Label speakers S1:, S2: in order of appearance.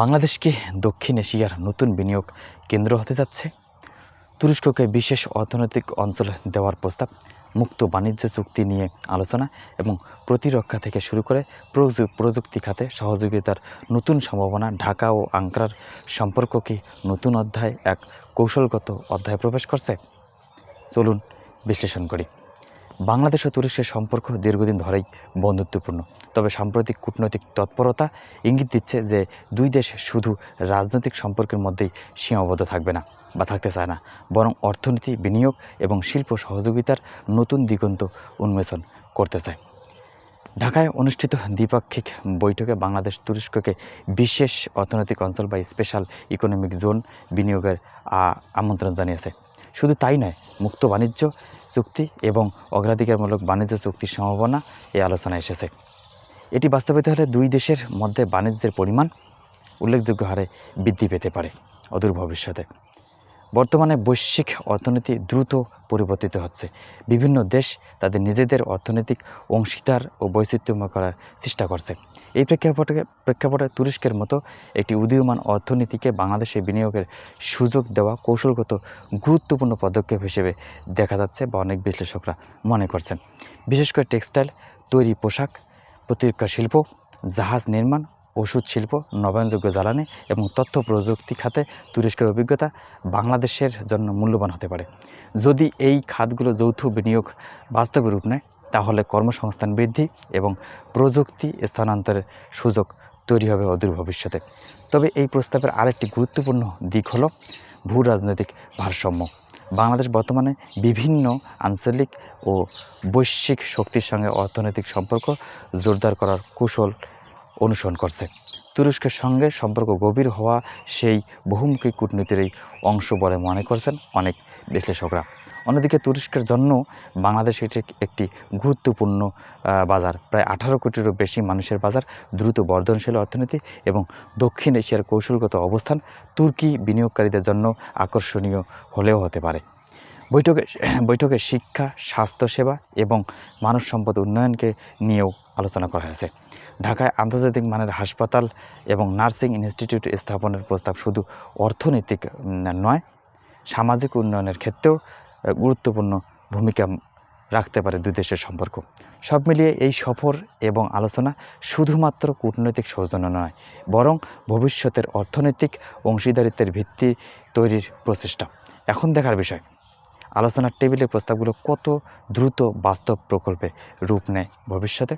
S1: বাংলাদেশকে দক্ষিণ এশিয়ার নতুন বিনিয়োগ কেন্দ্র হতে যাচ্ছে। তুরস্ককে বিশেষ অর্থনৈতিক অঞ্চল দেওয়ার প্রস্তাব, মুক্ত বাণিজ্য চুক্তি নিয়ে আলোচনা এবং প্রতিরক্ষা থেকে শুরু করে প্রযুক্তি খাতে সহযোগিতার নতুন সম্ভাবনা। ঢাকা ও আঙ্কারার সম্পর্ক কি নতুন অধ্যায়, এক কৌশলগত অধ্যায়ে প্রবেশ করছে? চলুন বিশ্লেষণ করি। বাংলাদেশ ও তুরস্কের সম্পর্ক দীর্ঘদিন ধরেই বন্ধুত্বপূর্ণ, তবে সাম্প্রতিক কূটনৈতিক তৎপরতা ইঙ্গিত দিচ্ছে যে দুই দেশ শুধু রাজনৈতিক সম্পর্কের মধ্যেই সীমাবদ্ধ থাকবে না বা থাকতে চায় না, বরং অর্থনীতি, বিনিয়োগ এবং শিল্প সহযোগিতার নতুন দিগন্ত উন্মোচন করতে চায়। ঢাকায় অনুষ্ঠিত দ্বিপাক্ষিক বৈঠকে বাংলাদেশ তুরস্ককে বিশেষ অর্থনৈতিক অঞ্চল বা স্পেশাল ইকোনমিক জোন বিনিয়োগের আমন্ত্রণ জানিয়েছে। শুধু তাই নয়, মুক্ত বাণিজ্য চুক্তি এবং অগ্রাধিকারমূলক বাণিজ্য চুক্তির সম্ভাবনা এই আলোচনায় এসেছে। এটি বাস্তবায়িত হলে দুই দেশের মধ্যে বাণিজ্যের পরিমাণ উল্লেখযোগ্য হারে বৃদ্ধি পেতে পারে অদূর ভবিষ্যতে। বর্তমানে বৈশ্বিক অর্থনীতি দ্রুত পরিবর্তিত হচ্ছে। বিভিন্ন দেশ তাদের নিজেদের অর্থনৈতিক অংশীদার ও বৈচিত্র্যময় করার চেষ্টা করছে। এই প্রেক্ষাপটে তুরস্কের মতো একটি উদীয়মান অর্থনীতিকে বাংলাদেশে বিনিয়োগের সুযোগ দেওয়া কৌশলগত গুরুত্বপূর্ণ পদক্ষেপ হিসেবে দেখা যাচ্ছে বা অনেক বিশ্লেষকরা মনে করছেন। বিশেষ করে টেক্সটাইল, তৈরি পোশাক, প্রতিরক্ষা শিল্প, জাহাজ নির্মাণ, ওষুধ শিল্প, নবায়নযোগ্য জ্বালানি এবং তথ্য প্রযুক্তি খাতে তুরস্কের অভিজ্ঞতা বাংলাদেশের জন্য মূল্যবান হতে পারে। যদি এই খাতগুলো যৌথ বিনিয়োগ বাস্তবে রূপ নেয়, তাহলে কর্মসংস্থান বৃদ্ধি এবং প্রযুক্তি স্থানান্তরের সুযোগ তৈরি হবে অদূর ভবিষ্যতে। তবে এই প্রস্তাবের আরেকটি গুরুত্বপূর্ণ দিক হলো ভূ রাজনৈতিক ভারসাম্য। বাংলাদেশ বর্তমানে বিভিন্ন আঞ্চলিক ও বৈশ্বিক শক্তির সঙ্গে অর্থনৈতিক সম্পর্ক জোরদার করার কৌশল অনুসরণ করছে। তুরস্কের সঙ্গে সম্পর্ক গভীর হওয়া সেই বহুমুখী কূটনীতিরই অংশ বলে মনে করছেন অনেক বিশ্লেষকরা। অন্যদিকে তুরস্কের জন্য বাংলাদেশ এটি একটি গুরুত্বপূর্ণ বাজার, প্রায় 18 কোটিরও বেশি মানুষের বাজার, দ্রুত বর্ধনশীল অর্থনীতি এবং দক্ষিণ এশিয়ার কৌশলগত অবস্থান বিনিয়োগকারীদের জন্য আকর্ষণীয় হলেও হতে পারে। বৈঠকে শিক্ষা, স্বাস্থ্যসেবা এবং মানব সম্পদ উন্নয়নকে নিয়েও আলোচনা করা হয়েছে। ঢাকায় আন্তর্জাতিক মানের হাসপাতাল এবং নার্সিং ইনস্টিটিউট স্থাপনের প্রস্তাব শুধু অর্থনৈতিক নয়, সামাজিক উন্নয়নের ক্ষেত্রেও গুরুত্বপূর্ণ ভূমিকা রাখতে পারে দুই দেশের সম্পর্ক। সব মিলিয়ে এই সফর এবং আলোচনা শুধুমাত্র কূটনৈতিক সৌজন্য নয়, বরং ভবিষ্যতের অর্থনৈতিক অংশীদারিত্বের ভিত্তি তৈরির প্রচেষ্টা। এখন দেখার বিষয়, আলোচনার টেবিলের প্রস্তাবগুলো কত দ্রুত বাস্তব প্রকল্পে রূপ নেয় ভবিষ্যতে।